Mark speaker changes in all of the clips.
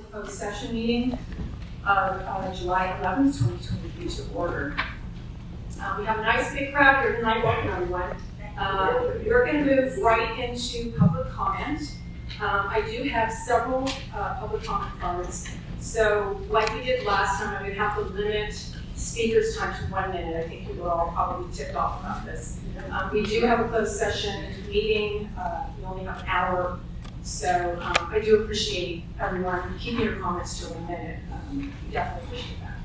Speaker 1: the closed session meeting of July 11th, 2023 to order. We have a nice big crowd here tonight. Welcome, everyone. We're going to move right into public comment. I do have several public comment cards. So like we did last time, I'm going to have to limit speakers' time to 1 minute. I think you were all probably tipped off about this. We do have a closed session meeting. We only have an hour. So I do appreciate everyone keeping your comments to 1 minute. We definitely appreciate that.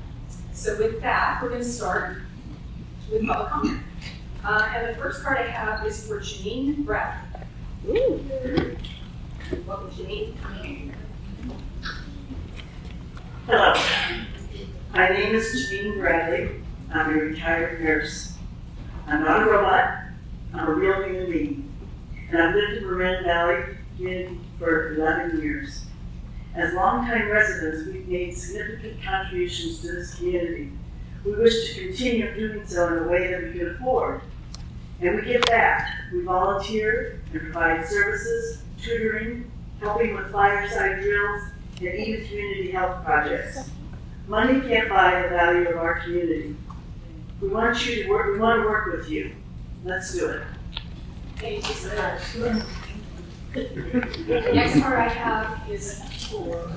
Speaker 1: So with that, we're going to start with public comment. And the first card I have is for Janine Bradley. Welcome, Janine.
Speaker 2: Hello, my name is Janine Bradley. I'm a retired nurse. I'm not a robot, I'm a real human being. And I've lived in Marin Valley community for 11 years. As longtime residents, we've made significant contributions to this community. We wish to continue doing so in a way that we can afford. And we give back. We volunteer and provide services, tutoring, helping with fireside drills, and even community health projects. Money can't buy the value of our community. We want you to work, we want to work with you. Let's do it.
Speaker 1: Thank you so much. The next card I have is for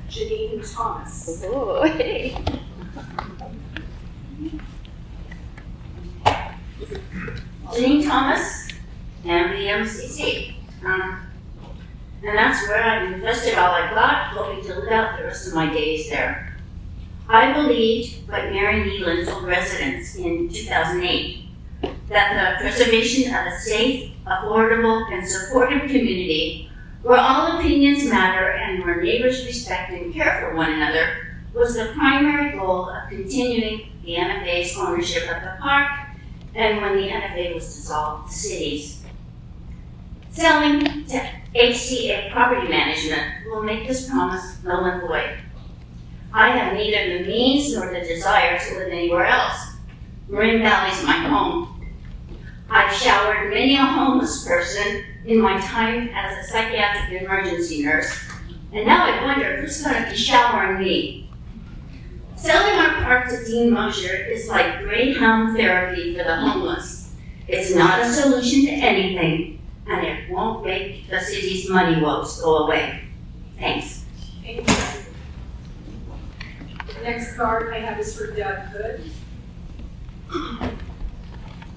Speaker 1: Janine Thomas.
Speaker 3: Oh, hey. Janine Thomas, MVMCC. And that's where I've invested all I got, hoping to live out the rest of my days there. I believed what Mary Nealon told residents in 2008, that the preservation of a safe, affordable, and supportive community where all opinions matter and where neighbors respect and care for one another was the primary goal of continuing the NFA's ownership of the park and when the NFA was dissolved, the cities. Selling to HCA Property Management will make this promise null and void. I have neither the means nor the desire to live anywhere else. Marin Valley is my home. I've showered many a homeless person in my time as a psychiatric emergency nurse, and now I wonder who's going to be showering me. Selling our park to Dean Mosher is like Greyhound therapy for the homeless. It's not a solution to anything, and it won't make the city's money woes go away. Thanks.
Speaker 1: Thank you. The next card I have is for Doug Hood.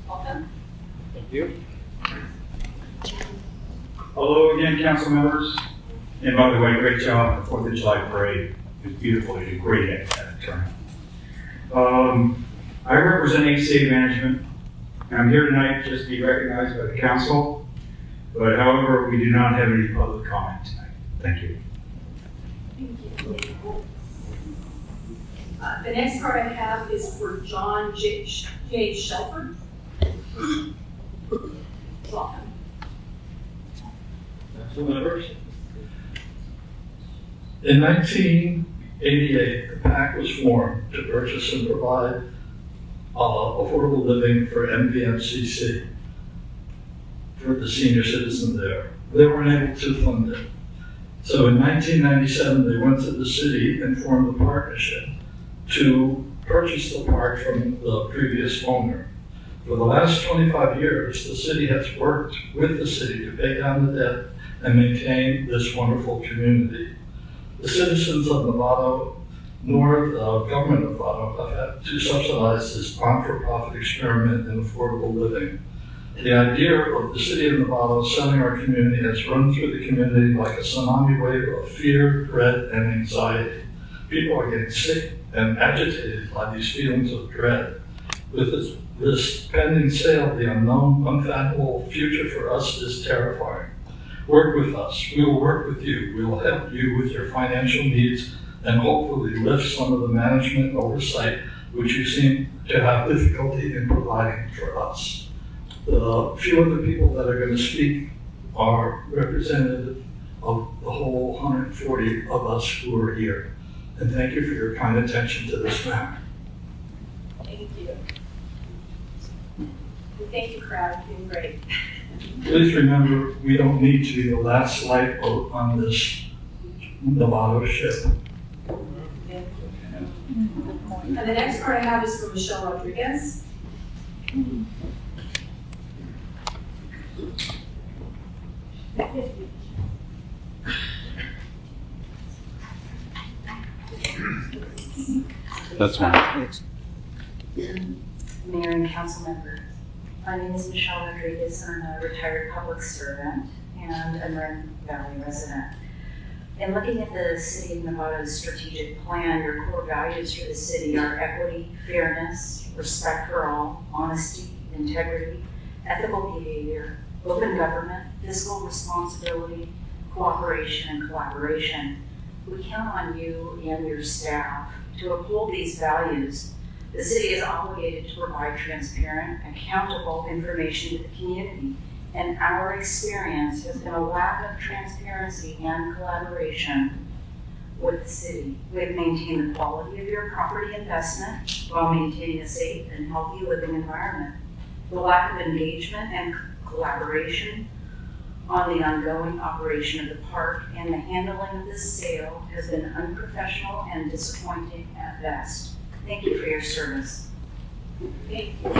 Speaker 1: Welcome.
Speaker 4: Thank you. Hello again, council members. And by the way, great job on the 4th of July parade. It was beautiful. You did great at that turnout. I represent HCA Management. And I'm here tonight just to be recognized by the council. But however, we do not have any public comment tonight. Thank you.
Speaker 1: Thank you. The next card I have is for John J. Shelford. Welcome.
Speaker 5: Council members. In 1988, the PAC was formed to purchase and provide affordable living for MVMCC, for the senior citizen there. They weren't able to fund it. So in 1997, they went to the city and formed a partnership to purchase the park from the previous owner. For the last 25 years, the city has worked with the city to pay down the debt and maintain this wonderful community. The citizens of Novato, nor the government of Novato, have had to subsidize this not-for-profit experiment in affordable living. The idea of the city of Novato selling our community has run through the community like a tsunami wave of fear, dread, and anxiety. People are getting sick and agitated by these feelings of dread. With this pending sale, the unknown, unfathomable future for us is terrifying. Work with us. We will work with you. We will help you with your financial needs and hopefully lift some of the management oversight which you seem to have difficulty in providing for us. The few of the people that are going to speak are representative of the whole 140 of us who are here. And thank you for your kind attention to this matter.
Speaker 1: Thank you. Thank you, crowd. You're doing great.
Speaker 5: Please remember, we don't need to be the last lifeboat on this Novato ship.
Speaker 1: And the next card I have is for Michelle Rodriguez.
Speaker 6: That's one.
Speaker 7: Mayor and council members. My name is Michelle Rodriguez. I'm a retired public servant and a Marin Valley resident. In looking at the City of Novato's strategic plan, your core values for the city are equity, fairness, respect for all, honesty, integrity, ethical behavior, open government, fiscal responsibility, cooperation, and collaboration. We count on you and your staff to uphold these values. The city is obligated to provide transparent, accountable information to the community, and our experience has been a lack of transparency and collaboration with the city. We have maintained the quality of your property investment while maintaining a safe and healthy living environment. The lack of engagement and collaboration on the ongoing operation of the park and the handling of this sale has been unprofessional and disappointing at best. Thank you for your service.
Speaker 1: Thank you.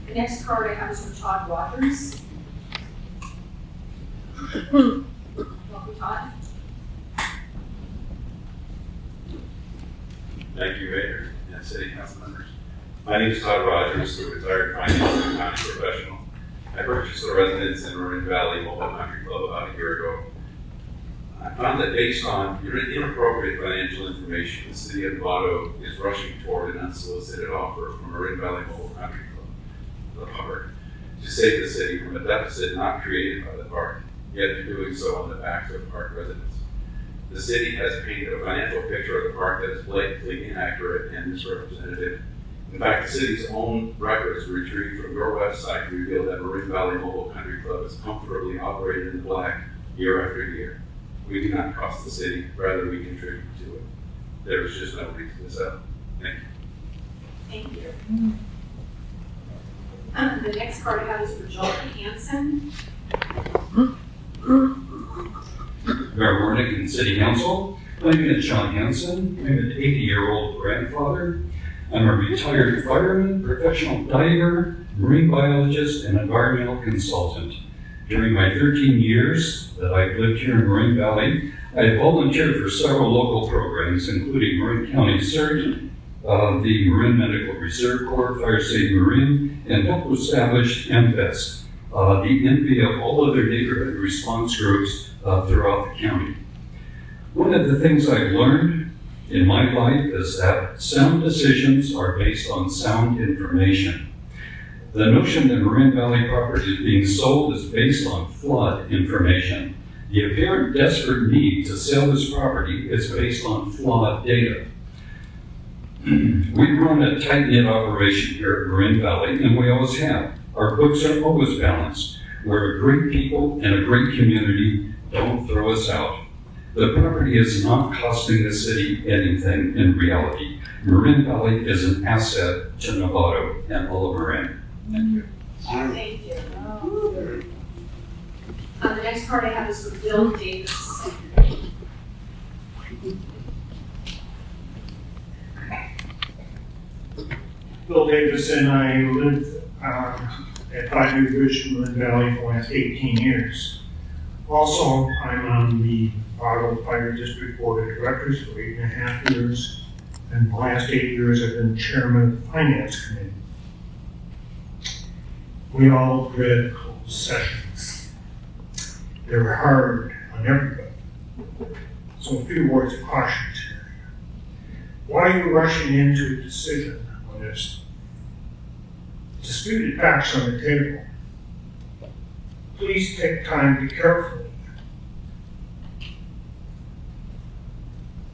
Speaker 1: The next card I have is from Todd Rogers. Welcome, Todd.
Speaker 6: Thank you, Mayor and City Council members. My name is Todd Rogers, a retired finance and accounting professional. I purchased a residence in Marin Valley Mobile Country Club about a year ago. I found that based on inappropriate financial information, the City of Novato is rushing toward an unsolicited offer from Marin Valley Mobile Country Club, the park, to save the city from a deficit not created by the park, yet they're doing so on the backs of park residents. The city has painted a financial picture of the park that is blatantly inaccurate and misrepresentative. In fact, the city's own records retrieved from your website reveal that Marin Valley Mobile Country Club is comfortably operated in the black year after year. We do not cost the city, rather we contribute to it. There is just no reason to sell. Thank you.
Speaker 1: Thank you. The next card I have is for John Hanson.
Speaker 4: Mayor Warnick and City Council. My name is John Hanson. I'm an 80-year-old grandfather. I'm a retired fireman, professional diver, marine biologist, and environmental consultant. During my 13 years that I've lived here in Marin Valley, I have volunteered for several local programs, including Marin County CERT, the Marin Medical Reserve Corps, Fire Safe Marin, and helped establish MVEST, the envy of all other neighborhood response groups throughout the county. One of the things I've learned in my life is that sound decisions are based on sound information. The notion that Marin Valley property is being sold is based on flawed information. The apparent desperate need to sell this property is based on flawed data. We run a tight-knit operation here at Marin Valley, and we always have. Our books are always balanced. We're a great people and a great community. Don't throw us out. The property is not costing the city anything in reality. Marin Valley is an asset to Novato and all of Marin. Thank you.
Speaker 1: Thank you. The next card I have is for Bill Davis.
Speaker 8: Bill Davis, and I lived at 5 New Bridge in Marin Valley for the last 18 years. Also, I'm on the Novato Fire District Board of Directors for 8.5 years, and the last 8 years I've been chairman of the Finance Committee. We all dread closed sessions. They're hard on everybody. So a few words of caution today. Why are you rushing into a decision when there's disputed facts on the table? Please take time to carefully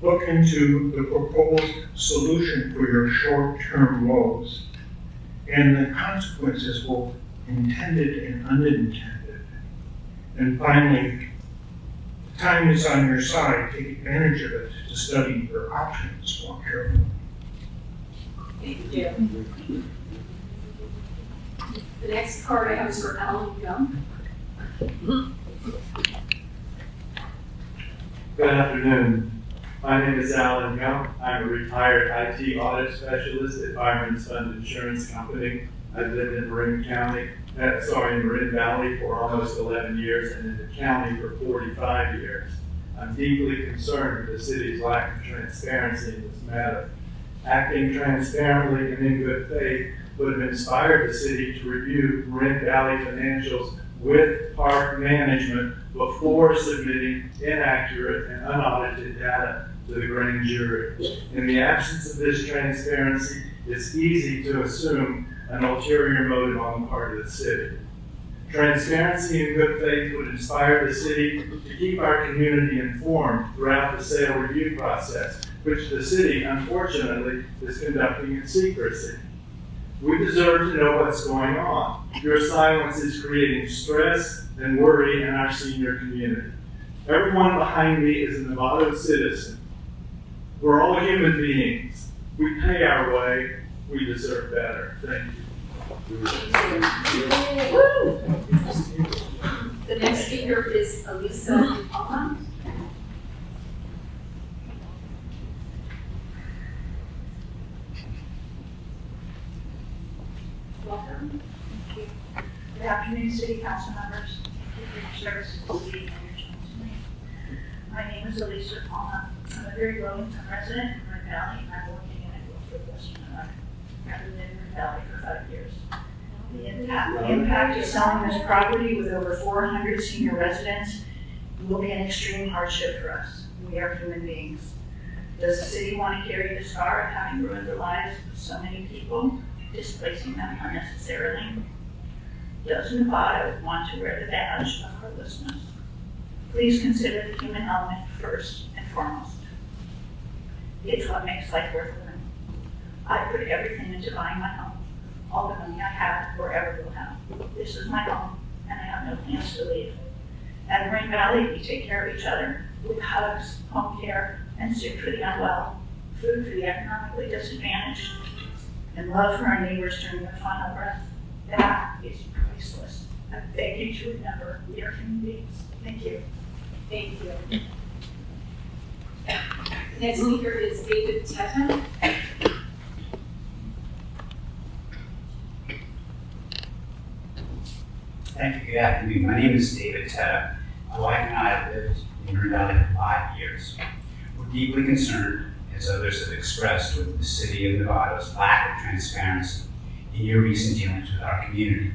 Speaker 8: look into the proposed solution for your short-term woes and the consequences, both intended and unintended. And finally, time is on your side. Take advantage of it to study your options more carefully.
Speaker 1: Thank you. The next card I have is for Alan Young.
Speaker 9: Good afternoon. My name is Alan Young. I'm a retired IT audit specialist at Fireman's Fund Insurance Company. I've lived in Marin Valley for almost 11 years and in the county for 45 years. I'm deeply concerned with the city's lack of transparency in this matter. Acting transparently and in good faith would have inspired the city to review Marin Valley financials with park management before submitting inaccurate and unaudited data to the grand jury. In the absence of this transparency, it's easy to assume an ulterior motive on the part of the city. Transparency and good faith would inspire the city to keep our community informed throughout the sale review process, which the city, unfortunately, is conducting in secrecy. We deserve to know what's going on. Your silence is creating stress and worry in our senior community. Everyone behind me is a Novato citizen. We're all human beings. We pay our way. We deserve better. Thank you.
Speaker 1: The next speaker is Elisa Allen. Welcome.
Speaker 10: Thank you. Good afternoon, City Council members. Thank you for your service to the city and your time tonight. My name is Elisa Palma. I'm a very low-income resident in Marin Valley. I'm working in Guilford, Western New York. I've lived in Marin Valley for 5 years. The impact of selling this property with over 400 senior residents will be an extreme hardship for us. We are human beings. Does the city want to carry the scar of having ruined the lives of so many people, displacing them unnecessarily? Does Nevada want to wear the badge of heartlessness? Please consider the human element first and foremost. It's what makes life worth living. I put everything into buying my home, all the money I have or ever will have. This is my home, and I have no plans to leave. At Marin Valley, we take care of each other with hugs, home care, and soup for the unwell, food for the economically disadvantaged, and love for our neighbors during their final breath. That is priceless. I beg you to remember we are human beings. Thank you.
Speaker 1: Thank you. Next speaker is David Teta.
Speaker 11: Thank you. Good afternoon. My name is David Teta. My wife and I have lived in Marin Valley for 5 years. We're deeply concerned, as others have expressed, with the city of Nevada's lack of transparency in your recent dealings with our community.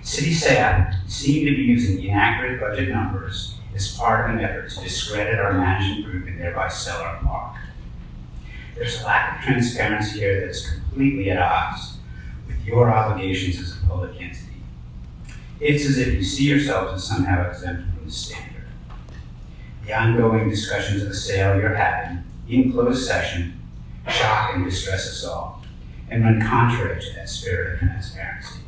Speaker 11: City staff seem to be using inaccurate budget numbers as part of an effort to discredit our management group and thereby sell our park. There's a lack of transparency here that's completely at odds with your obligations as a public entity. It's as if you see yourselves as somehow exempt from the standard. The ongoing discussions of the sale you're having in closed session shock and distress us all and run contrary to that spirit of transparency.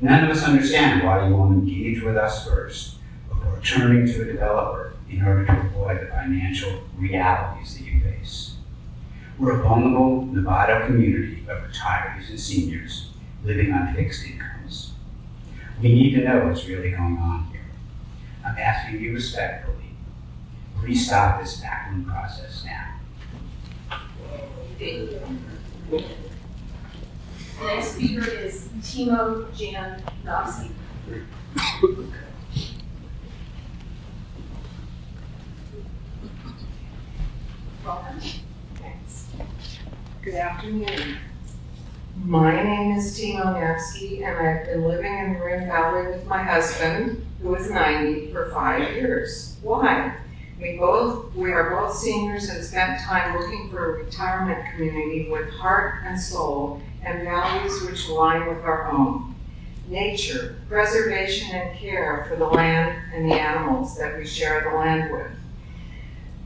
Speaker 11: None of us understand why you won't engage with us first before turning to a developer in order to avoid the financial realities that you face. We're a vulnerable Nevada community of retirees and seniors living on fixed incomes. We need to know what's really going on here. I'm asking you respectfully, please stop this backroom process now.
Speaker 1: The next speaker is Timo Janovsky. Welcome. Thanks.
Speaker 12: Good afternoon. My name is Timo Nevsky, and I've been living in Marin Valley with my husband, who is 90, for 5 years. Why? We are both seniors and spent time looking for a retirement community with heart and soul and values which align with our own. Nature, preservation, and care for the land and the animals that we share the land with.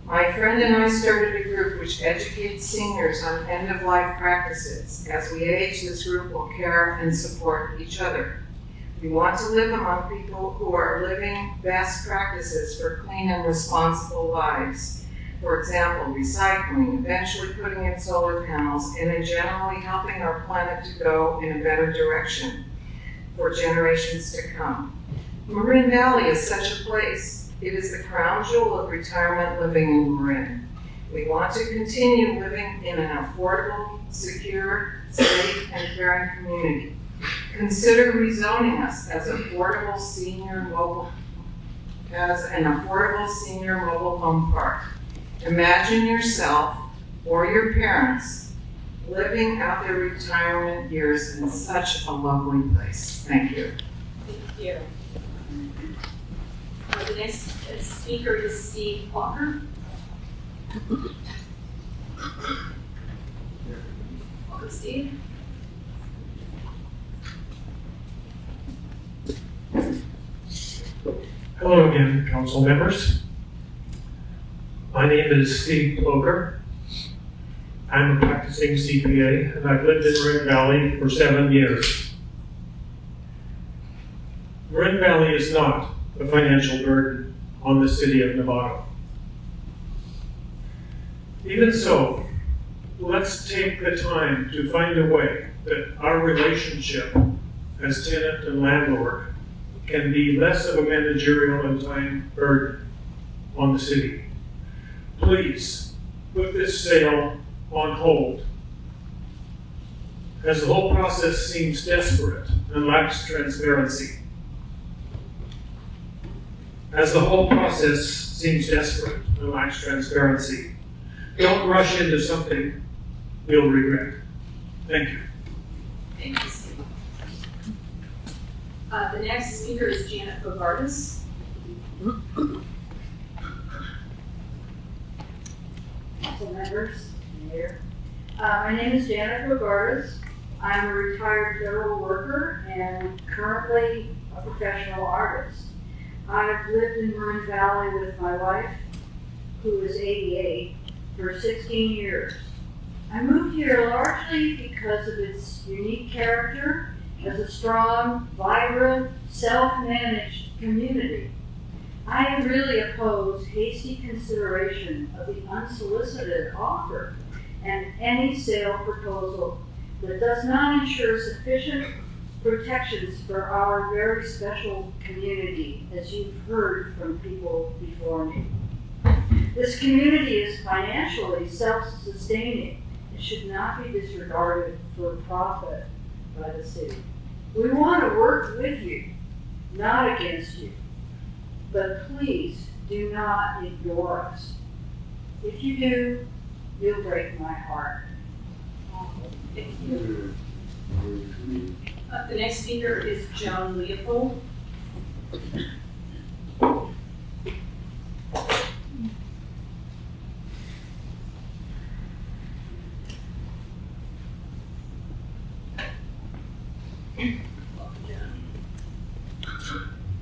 Speaker 12: My friend and I started a group which educates seniors on end-of-life practices. As we age, this group will care and support each other. We want to live among people who are living best practices for clean and responsible lives. For example, recycling, eventually putting in solar panels, and in generally helping our planet to go in a better direction for generations to come. Marin Valley is such a place. It is the crown jewel of retirement living in Marin. We want to continue living in an affordable, secure, safe, and caring community. Consider rezoning us as an affordable senior mobile home park. Imagine yourself or your parents living out their retirement years in such a lovely place. Thank you.
Speaker 1: Thank you. The next speaker is Steve Walker. Welcome, Steve.
Speaker 13: Hello again, council members. My name is Steve Ploger. I'm a practicing CPA, and I've lived in Marin Valley for 7 years. Marin Valley is not a financial burden on the city of Novato. Even so, let's take the time to find a way that our relationship as tenant and landlord can be less of a managerial and time burden on the city. Please put this sale on hold, as the whole process seems desperate and lacks transparency. Don't rush into something you'll regret. Thank you.
Speaker 1: Thank you, Steve. The next speaker is Janet Bogardus.
Speaker 10: Council members, Mayor. My name is Janet Bogardus. I'm a retired federal worker and currently a professional artist. I've lived in Marin Valley with my wife, who is 88, for 16 years. I moved here largely because of its unique character as a strong, vibrant, self-managed community. I really oppose hasty consideration of the unsolicited offer and any sale proposal that does not ensure sufficient protections for our very special community, as you've heard from people before me. This community is financially self-sustaining and should not be disregarded for profit by the city. We want to work with you, not against you, but please do not ignore us. If you do, you'll break my heart.
Speaker 1: Thank you. The next speaker is Joan Leopold.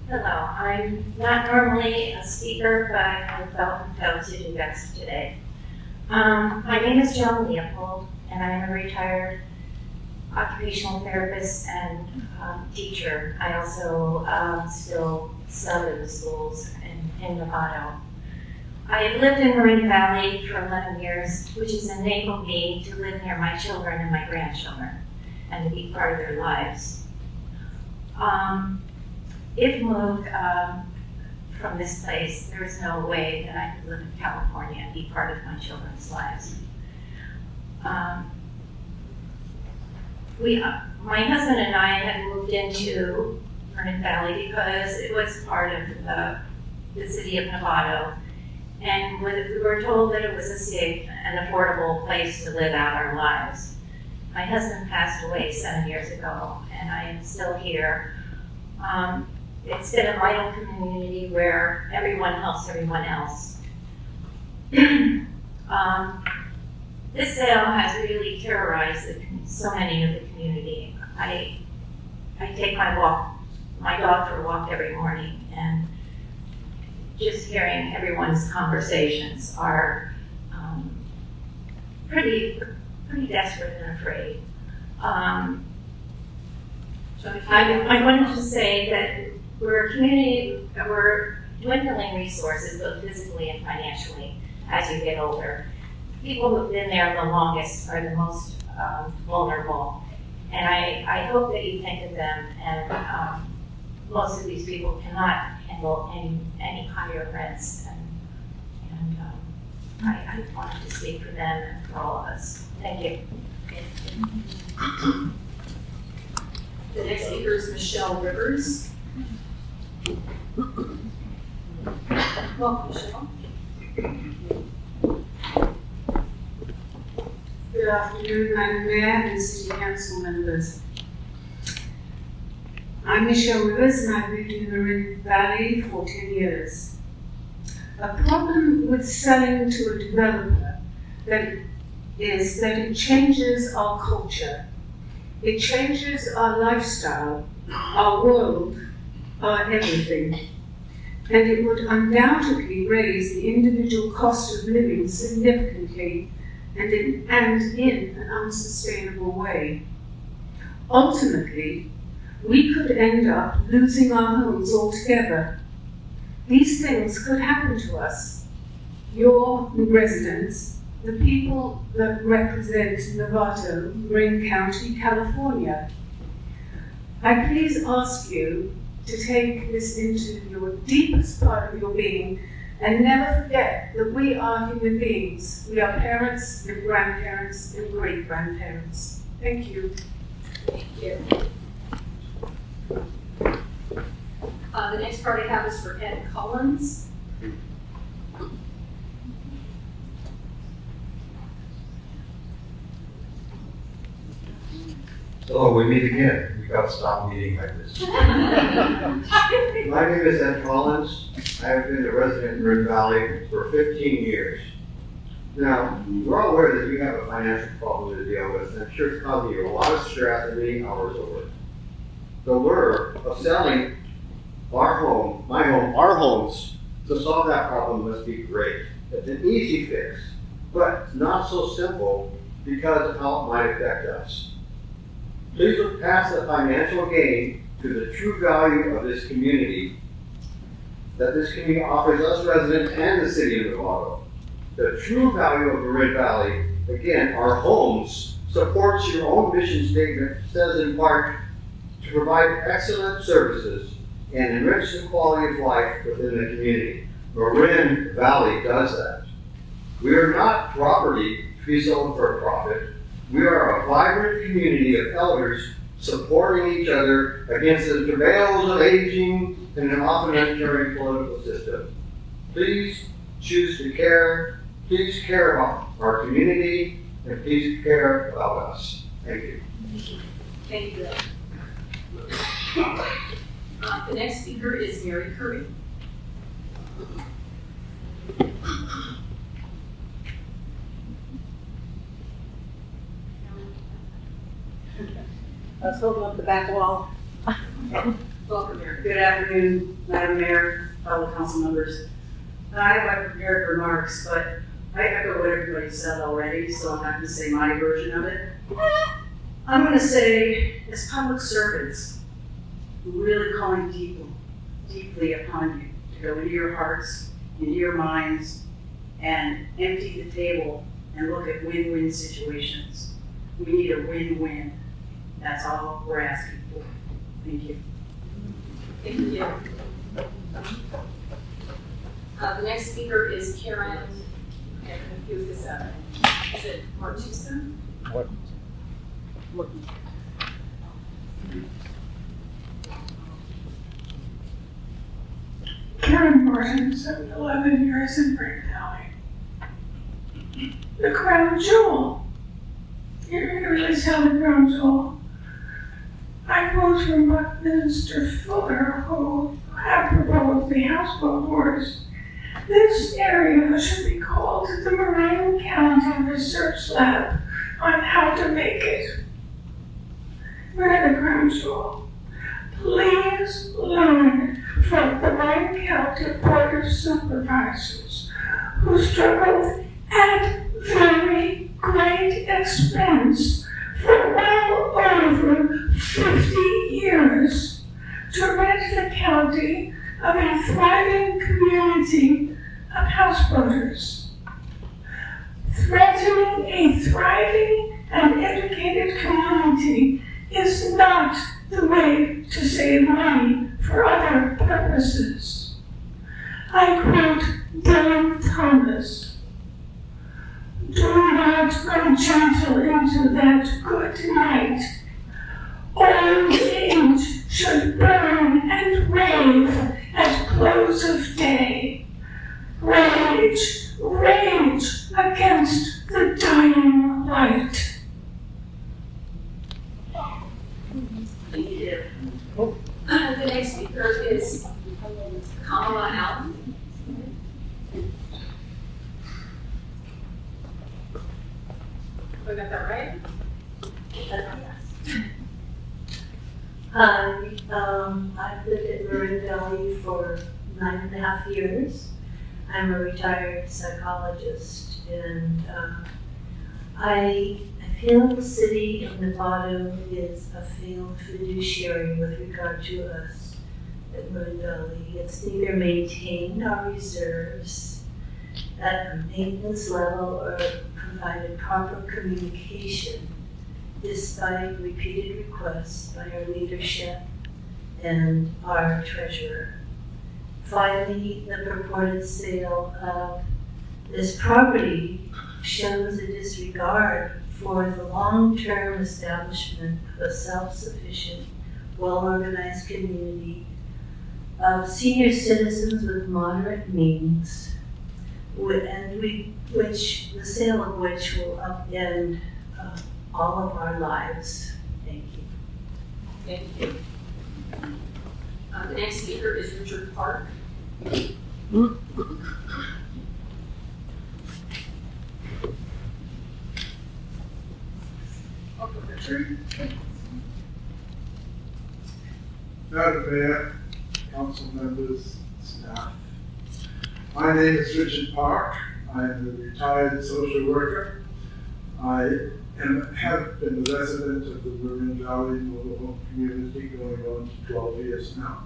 Speaker 14: Hello, I'm not normally a speaker, but I felt compelled to do this today. My name is Joan Leopold, and I'm a retired occupational therapist and teacher. I also still sub in the schools in Novato. I have lived in Marin Valley for 11 years, which has enabled me to live near my children and my grandchildren and to be part of their lives. If moved from this place, there is no way that I could live in California and be part of my children's lives. My husband and I had moved into Marin Valley because it was part of the city of Novato, and we were told that it was a safe and affordable place to live out our lives. My husband passed away 7 years ago, and I am still here. It's been a vital community where everyone helps everyone else. This sale has really terrorized so many of the community. I take my dog for a walk every morning, and just hearing everyone's conversations are pretty desperate and afraid. I wanted to say that we're a community, we're dwindling resources, both physically and financially, as you get older. People who've been there the longest are the most vulnerable. And I hope that you think of them, and most of these people cannot handle any higher rents. And I wanted to speak for them and for all of us. Thank you.
Speaker 1: The next speaker is Michelle Rivers. Welcome, Michelle.
Speaker 15: Good afternoon, Madam Mayor and City Council members. I'm Michelle Rivers and I've lived in Marin Valley for 10 years. A problem with selling to a developer is that it changes our culture. It changes our lifestyle, our world, our everything. And it would undoubtedly raise the individual cost of living significantly and in an unsustainable way. Ultimately, we could end up losing our homes altogether. These things could happen to us, your residents, the people that represent Novato, Marin County, California. I please ask you to take this into your deepest part of your being and never forget that we are human beings. We are parents and grandparents and great-grandparents. Thank you.
Speaker 1: Thank you. The next part I have is for Ed Collins.
Speaker 16: Oh, we meet again. We gotta stop meeting like this. My name is Ed Collins. I have been a resident in Marin Valley for 15 years. Now, we're all aware that you have a financial problem to deal with, and I'm sure it's causing you a lot of stress and many hours of work. The lure of selling our homes, to solve that problem must be great. It's an easy fix, but not so simple because of how it might affect us. Please look past the financial gain to the true value of this community that this community offers us residents and the city of Novato. The true value of Marin Valley, again, our homes, supports your own mission statement, says in part, to provide excellent services and enrich the quality of life within the community. Marin Valley does that. We are not property to be sold for a profit. We are a vibrant community of elders supporting each other against the travails of aging and an often uncaring political system. Please choose to care. Please care about our community, and please care about us. Thank you.
Speaker 1: Thank you. The next speaker is Mary Curry.
Speaker 17: I was holding up the back wall.
Speaker 1: Welcome, Mary.
Speaker 17: Good afternoon, Madam Mayor, fellow council members. I have my prepared remarks, but I echo what everybody said already, so I'm not going to say my version of it. I'm going to say, as public servants, we're really calling deeply upon you to go into your hearts, into your minds, and empty the table and look at win-win situations. We need a win-win. That's all we're asking for. Thank you.
Speaker 1: Thank you. The next speaker is Karen. I'm confused this up. Is it Martusa?
Speaker 8: What?
Speaker 18: Karen Martin, 11 years in Marin Valley. The crown jewel. You're going to really sell the crown jewel. I quote from Minister Fuller, who apropos of the houseboat wars, this area should be called the Marin County Research Lab on how to make it. We're the crown jewel. Please learn from the Marin County Board of Supervisors, who struggled at very great expense for well over 50 years to rid the county of a thriving community of houseboaters. Threatening a thriving and educated community is not the way to save money for other purposes. I quote Dylan Thomas, "Do not go gentle into that good night. Old age should burn and rave at close of day. Rage, rage against the dying light."
Speaker 1: Thank you. The next speaker is Kamala Allen. I got that right?
Speaker 19: Hi, I've lived in Marin Valley for 9.5 years. I'm a retired psychologist, and I feel the city of Novato is a failed fiduciary with regard to us at Marin Valley. It's neither maintained our reserves at a maintenance level or provided proper communication despite repeated requests by our leadership and our treasurer. Finally, the purported sale of this property shows a disregard for the long-term establishment of a self-sufficient, well-organized community of senior citizens with moderate means, which the sale of which will upend all of our lives. Thank you.
Speaker 1: Thank you. The next speaker is Richard Park. Welcome, Richard.
Speaker 20: Madam Mayor, council members, staff. My name is Richard Park. I am a retired social worker. I have been a resident of the Marin Valley mobile home community going on to 12 years now.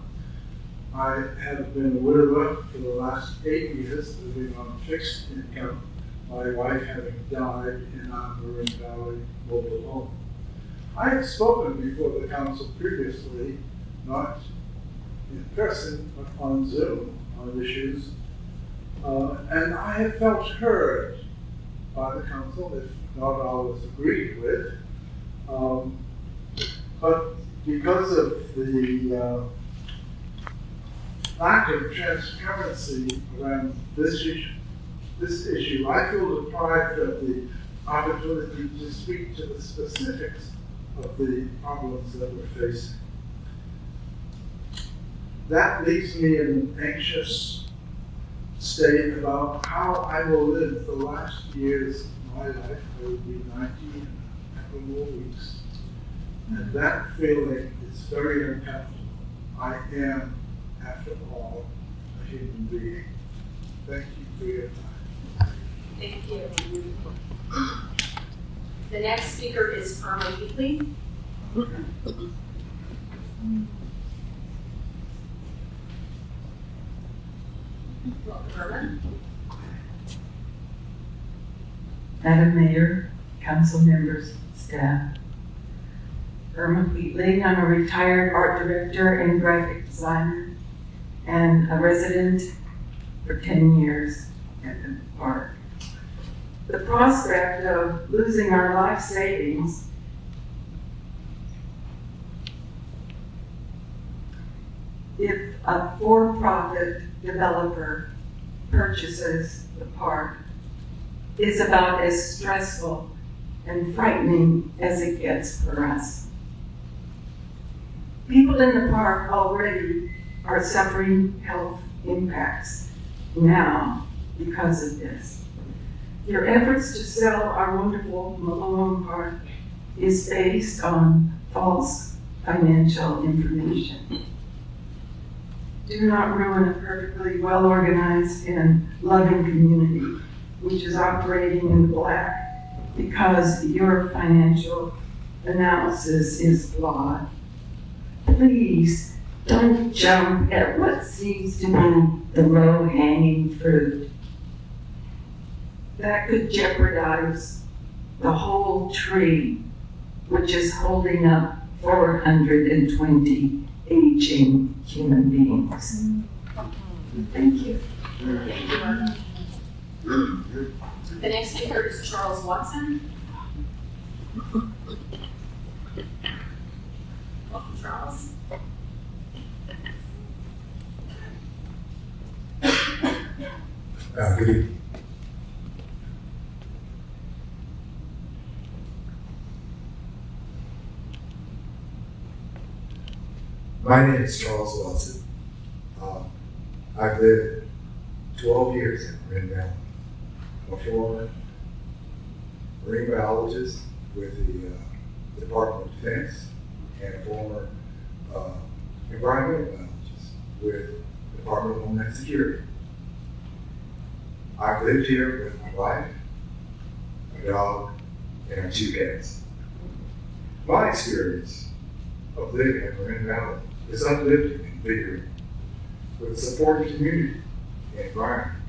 Speaker 20: I have been a widower for the last 8 years, living on fixed income, my wife having died in our Marin Valley mobile home. I have spoken before the council previously, not in person, but on Zoom, on issues, and I have felt heard by the council, if not always agreed with, but because of the lack of transparency around this issue, I feel deprived of the opportunity to speak to the specifics of the problems that we're facing. That leaves me in an anxious state about how I will live the last years of my life. I will be 90 in a couple more weeks. And that feeling is very uncomfortable. I am, after all, a human being. Thank you for your time.
Speaker 1: Thank you. The next speaker is Irma Wheatley. Welcome, Irma.
Speaker 21: Madam Mayor, council members, staff. Irma Wheatley, I'm a retired art director and graphic designer and a resident for 10 years at the park. The prospect of losing our life savings if a for-profit developer purchases the park is about as stressful and frightening as it gets for us. People in the park already are suffering health impacts now because of this. Your efforts to sell our wonderful Malone Park is based on false financial information. Do not ruin a perfectly well-organized and loving community which is operating in the black because your financial analysis is flawed. Please don't jump at what seems to be the low-hanging fruit. That could jeopardize the whole tree, which is holding up 420 aging human beings. Thank you.
Speaker 1: Thank you, Martha. The next speaker is Charles Watson. Welcome, Charles.
Speaker 2: Good evening. My name is Charles Watson. I've lived 12 years in Marin Valley. I'm a former marine biologist with the Department of Defense and a former environmental biologist with the Department of Homeland Security. I've lived here with my wife, my dog, and our 2 cats. My experience of living in Marin Valley is uplifting and invigorating, with a supportive community and environment.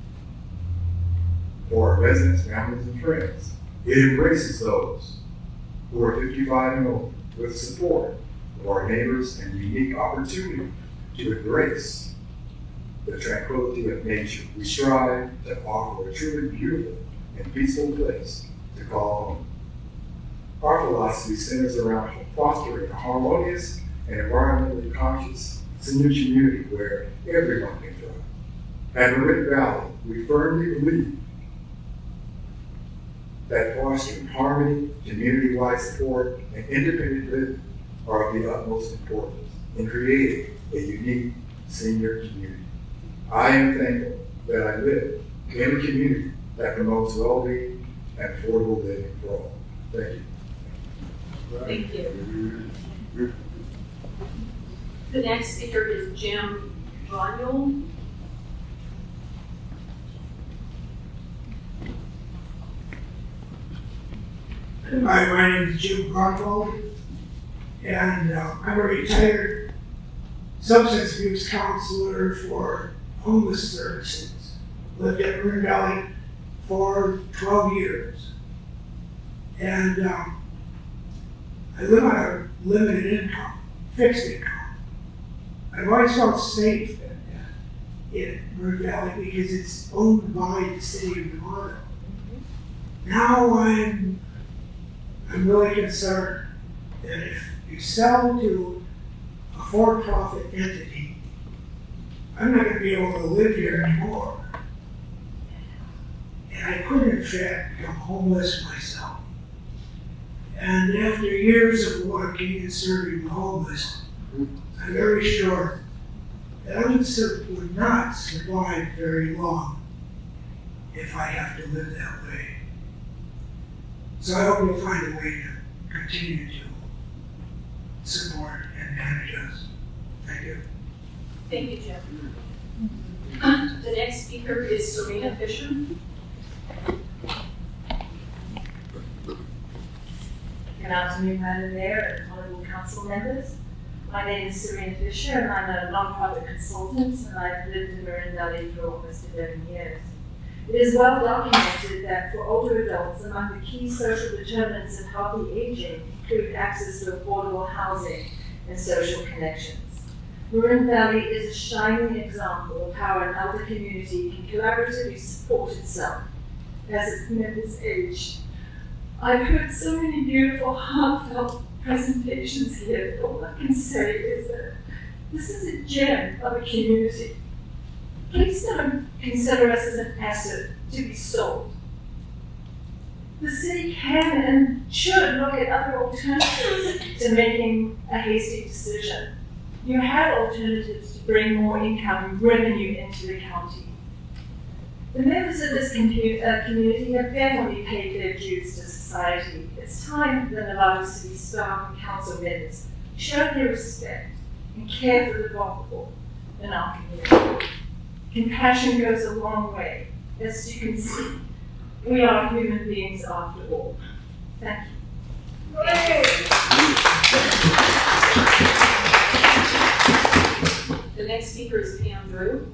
Speaker 2: For our residents, families, and friends, it embraces those who are 55 and older with the support of our neighbors and the unique opportunity to embrace the tranquility of nature. We strive to offer a truly beautiful and peaceful place to call home. Our philosophy centers around fostering a harmonious and environmentally conscious senior community where everyone can thrive. At Marin Valley, we firmly believe that fostering harmony, community-wide support, and independent living are of the utmost importance in creating a unique senior community. I am thankful that I live in a community that promotes well-being and affordable living for all. Thank you.
Speaker 1: Thank you. The next speaker is Jim Ronald.
Speaker 18: Hi, my name is Jim Grunwald, and I'm a retired substance abuse counselor for homeless services. Lived at Marin Valley for 12 years. And I live on a limited income, fixed income. I've always felt safe in Marin Valley because it's owned by the city of Nevada. Now I'm really concerned that if you sell to a for-profit entity, I'm not going to be able to live here anymore. And I could, in fact, become homeless myself. And after years of working and serving the homeless, I'm very sure that I would not survive very long if I have to live that way. So I hope you'll find a way to continue to support and manage us. Thank you.
Speaker 1: Thank you, Jim. The next speaker is Serena Fisher.
Speaker 22: Good afternoon, Madam Mayor and honorable council members. My name is Serena Fisher and I'm a non-profit consultant and I've lived in Marin Valley for almost 11 years. It is well documented that for older adults, among the key social determinants of healthy aging include access to affordable housing and social connections. Marin Valley is a shining example of how an elder community can collaboratively support itself as its members age. I've heard so many beautiful, heartfelt presentations here. All I can say is that this is a gem of a community. Please don't consider us as an asset to be sold. The city can and should look at other alternatives to making a hasty decision. You had alternatives to bring more income and revenue into the county. The members of this community have definitely paid their dues to society. It's time for the Nevada City staff and council members show their respect and care for the vulnerable in our community. Compassion goes a long way. As you can see, we are human beings after all. Thank you.
Speaker 1: The next speaker is Pam Drew.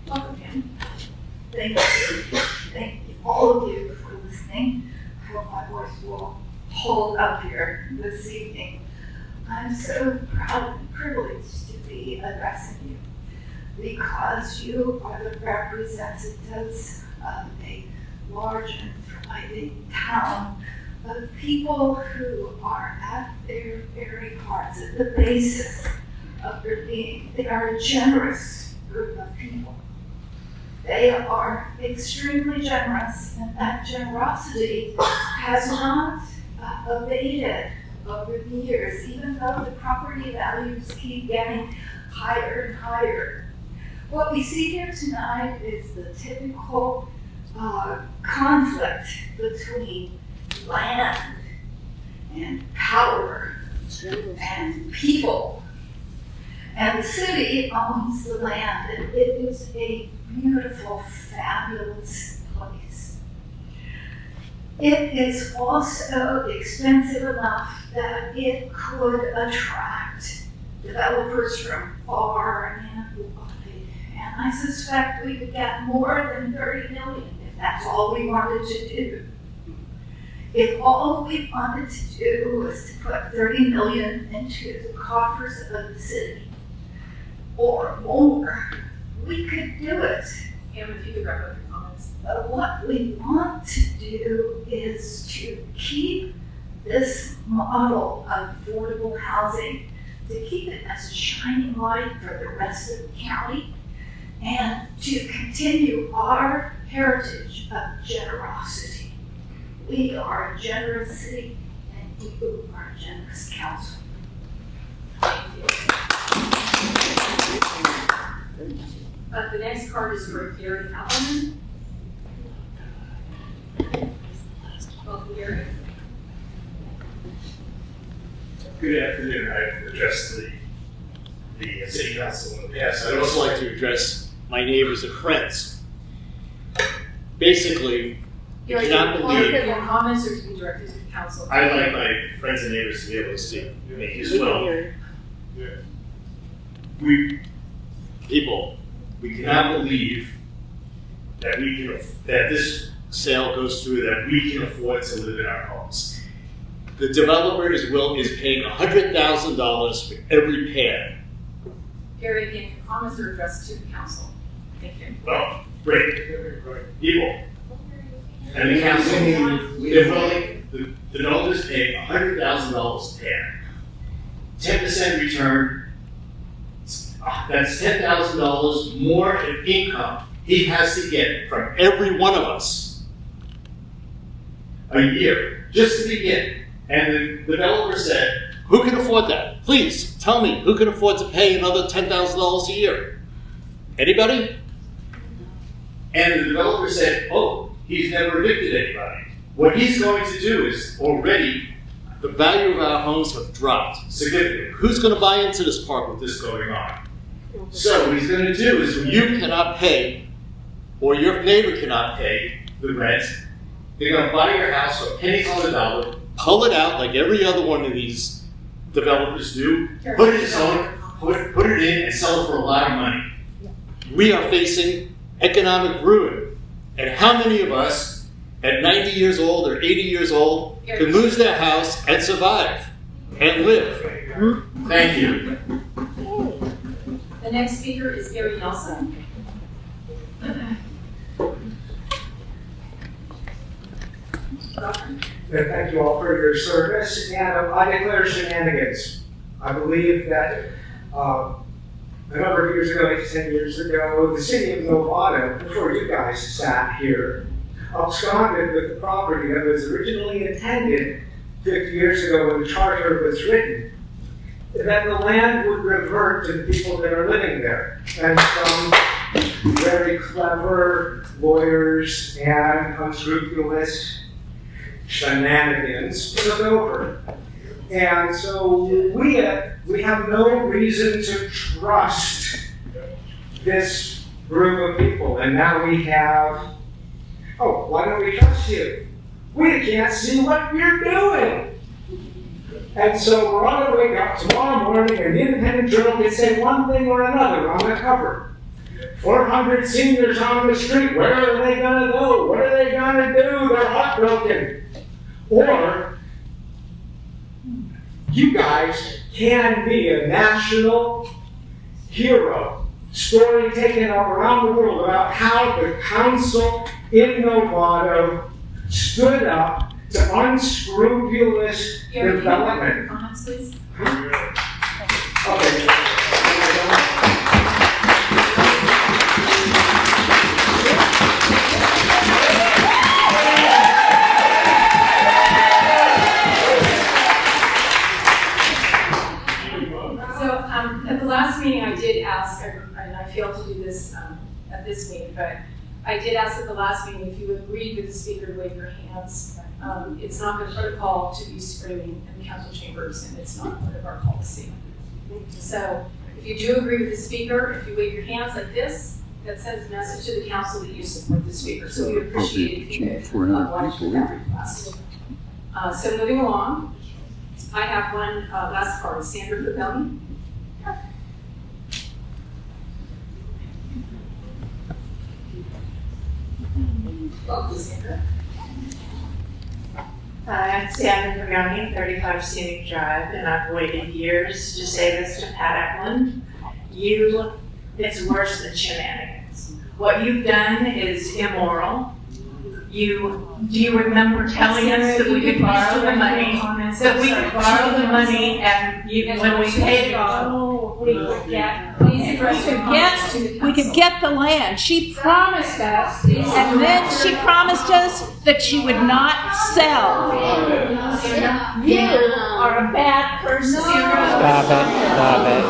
Speaker 1: Welcome, Pam.
Speaker 22: Thank you. Thank you, all of you, for this
Speaker 10: hold up here this evening. I'm so proud and privileged to be addressing you because you are the representatives of a large and thriving town of people who are at their very hearts, at the basis of their being. They are a generous group of people. They are extremely generous, and that generosity has not abated over the years, even though the property values keep getting higher and higher. What we see here tonight is the typical conflict between land and power and people. And the city owns the land, and it is a beautiful, fabulous place. It is also expensive enough that it could attract developers from far and wide. And I suspect we could get more than 30 million if that's all we wanted to do. If all we wanted to do was to put 30 million into the coffers of the city, or more, we could do it.
Speaker 1: And if you could wrap up your comments.
Speaker 10: But what we want to do is to keep this model of affordable housing, to keep it as a shining light for the rest of the county, and to continue our heritage of generosity. We are a generous city, and you are a generous council. Thank you.
Speaker 1: The next card is for Gary Appleman. Welcome, Gary.
Speaker 3: Good afternoon. I've addressed the city council in the past. I'd also like to address my neighbors and friends. Basically, you cannot believe.
Speaker 1: Your comments are to be directed to the council.
Speaker 3: I'd like my friends and neighbors to be able to see me as well. We cannot believe that that this sale goes through, that we can afford to live in our homes. The developer is paying $100,000 for every pad.
Speaker 1: Gary, again, your comments are addressed to the council. Thank you.
Speaker 3: Well, great. People. And the council, they're willing, the developer's paying $100,000 a pad. 10% return, that's $10,000 more in income he has to get from every one of us a year, just to begin. And the developer said, who can afford that? Please tell me, who can afford to pay another $10,000 a year? Anybody? And the developer said, oh, he's never evicted anybody. What he's going to do is already, the value of our homes have dropped significantly. Who's going to buy into this park with this going on? So what he's going to do is when you cannot pay, or your neighbor cannot pay the rent, they're going to buy your house for pennies on the dollar, pull it out like every other one of these developers do, put it in and sell it for a lot of money. We are facing economic ruin. And how many of us at 90 years old or 80 years old can lose their house and survive and live? Thank you.
Speaker 1: The next speaker is Gary Nelson.
Speaker 5: Thank you all for your service, and I declare shenanigans. I believe that a number of years ago, 8 to 10 years ago, the city of Novato, before you guys sat here, absconded with the property that was originally intended 50 years ago when the charter was written, that the land would revert to the people that are living there. And some very clever lawyers and unscrupulous shenanigans took over. And so we have no reason to trust this group of people. And now we have, oh, why don't we trust you? We can't see what you're doing. And so we're on our way up tomorrow morning, and the Independent Journal can say one thing or another on the cover. 400 seniors on the street, where are they going to go? What are they going to do? They're heartbroken. Or you guys can be a national hero. Story taken around the world about how the council in Novato stood up to unscrupulous development.
Speaker 1: Comments, please?
Speaker 5: Okay.
Speaker 1: At the last meeting, I did ask, and I failed to do this at this meeting, but I did ask at the last meeting if you agreed with the speaker to wave your hands. It's not good protocol to be screaming in the council chambers, and it's not part of our policy. So if you do agree with the speaker, if you wave your hands like this, that sends a message to the council that you support the speaker. So we would appreciate it if you could watch for that request. So moving along, I have one last card, Sandra Fabelli. Welcome, Sandra.
Speaker 6: Hi, I'm Sandra Pagani, 35 Scenic Drive, and I've waited years to say this to Pat Eklund. It's worse than shenanigans. What you've done is immoral. Do you remember telling us that we could borrow the money? That we could borrow the money and when we paid it off,
Speaker 1: we
Speaker 7: could get the land. She promised us, and then she promised us that she would not sell.
Speaker 6: You are a bad person.
Speaker 7: Stop it.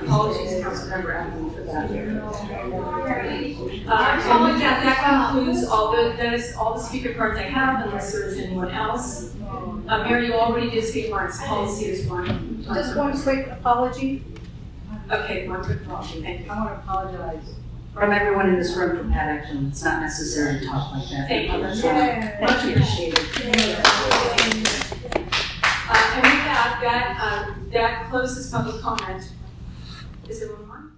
Speaker 1: Apologies, Councilmember Eklund, for that. I apologize, that concludes all the speaker cards I have, unless there is anyone else. Mary, you already did speak Mark's policy is one.
Speaker 17: Just one quick apology.
Speaker 1: Okay, one quick apology, thank you.
Speaker 17: I want to apologize from everyone in this room for Pat Eklund. It's not necessary to talk like that.
Speaker 1: Thank you.
Speaker 17: That's all. Much appreciated.
Speaker 1: And with that closes public comment. Is there one more?